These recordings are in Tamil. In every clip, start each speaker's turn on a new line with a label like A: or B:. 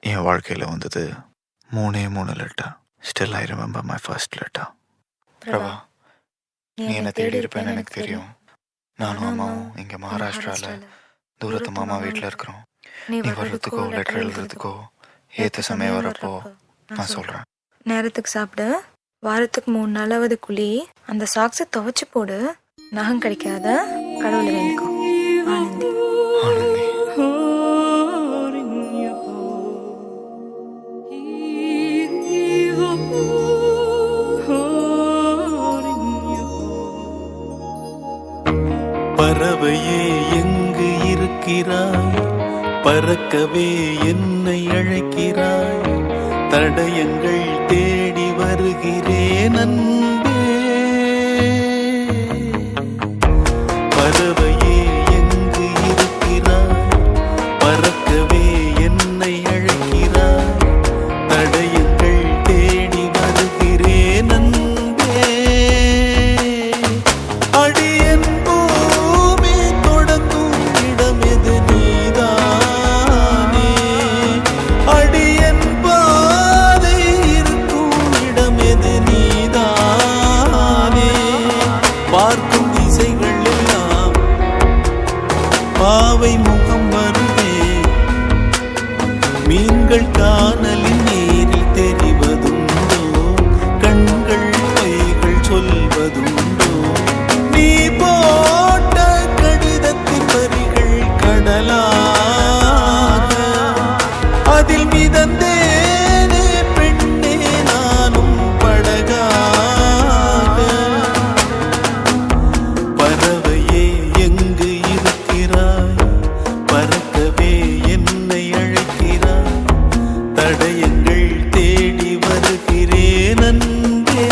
A: என் வாழ்க்கையில் வந்தது 3 letter. Still I remember my first letter. Prabha, நீ என்னை தேடி இருப்பேன்னு எனக்கு தெரியும். நானும் அம்மாவும் இங்கே மகாராஷ்டிராவில் தூரத்து மாமா வீட்டில் இருக்கிறோம். நீ வர்றதுக்கோ லெட்டர் எழுதுறதுக்கோ ஏற்ற சமயம் வரப்போ நான் சொல்கிறேன்.
B: நேரத்துக்கு சாப்பிடு. வாரத்துக்கு 3 நாளாவது குழி. அந்த சாக்ஸை துவைச்சு போடு. நகம் கிடைக்காத கடவுளை வேண்டிக்கோ. ஆனந்தி.
A: ஆனந்தி.
C: பறவையே எங்கு இருக்கிறாய்? பறக்கவே என்னை அழைக்கிறாய். தடயங்கள் தேடி வருகிறேன் அன்பே. பறவையே எங்கு இருக்கிறாய்? பறக்கவே என்னை அழைக்கிறாய். தடயங்கள் தேடி வருகிறேன் அன்பே. அடியன் பூமி தொடங்கும் இடம் எது நீதானே. அடியன் பாதை இருக்கும் இடம் எது நீதானே. பார்க்கும் திசைகள் எல்லாம் பாவை முகம் வருதே. மீன்கள் காணலின் நீரில் தெரிவதுண்டோ? கண்கள் பொய்கள் சொல்வதுண்டோ? நீ போட்ட கடிதத்தின் வரிகள் கடலாக அதில் மிதந்தேனே பெண்ணே நானும் படகாக. பறவையே எங்கு இருக்கிறாய்? பறக்கவே என்னை அழைக்கிறாய். தடயங்கள் தேடி வருகிறேன் அன்பே.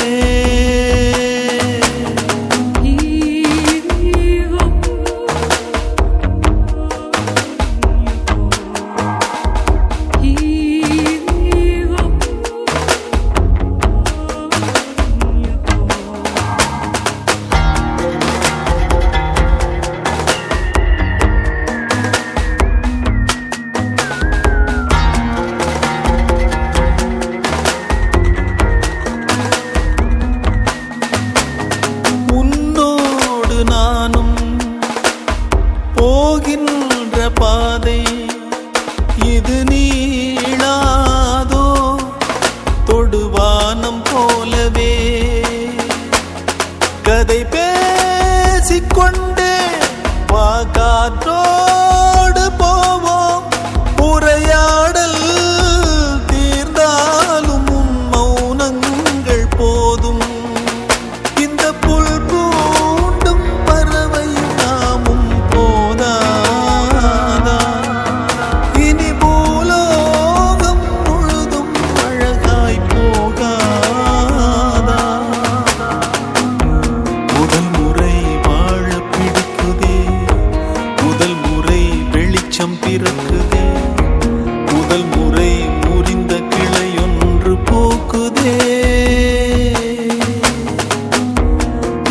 C: உன்னோடு நானும் போகின்ற பாதை இது நீளாதோ? தொடுவானம் போலவே கதை பேசிக்கொண்டே வா காற்றோடு போவோம். உரையாடல் தீர்ந்தாலும் உன் மௌனங்கள் போதும். இந்த புல் பூண்டும் பறவையும் நாமும் போதாதா? இனி பூலோகம் முழுதும் அழகாய் போகாதா? முதல் முறை வாழ பிடிக்குதே. முதல் முறை வெளிச்சம் பிறக்குதே. முதல் முறை முறிந்த கிளையொன்று போக்குதே.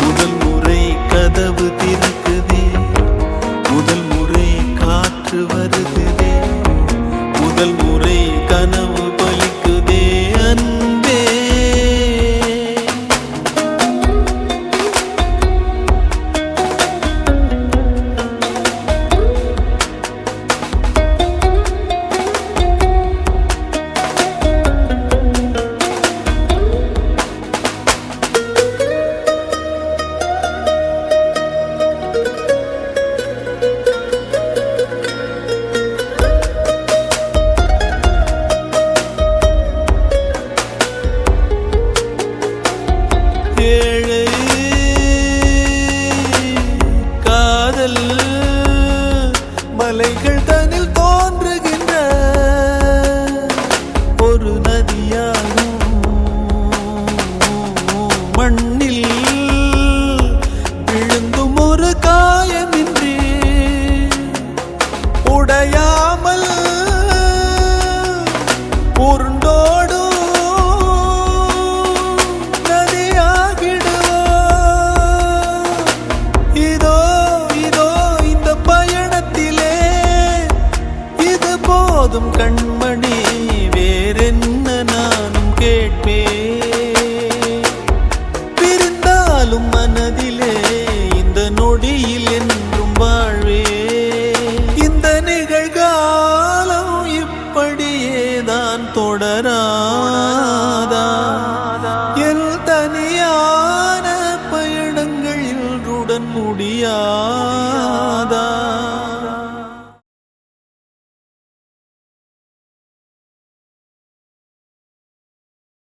C: முதல் முறை கதவு திறக்குதே. முதல் முறை காற்று வருகுதே. முதல் முறை கனவு பலிக்குதே அன்பே. ஏழை காதல் மலைகள் தனில் தோன்றுகின்ற ஒரு நதியாகும். மண்ணில் விழுந்தும் ஒரு காயமின்றி உடையாமல் உருண்டோடும் இதோ இதோ இந்த பயணத்திலே இது போதும். போதும் கண்மணி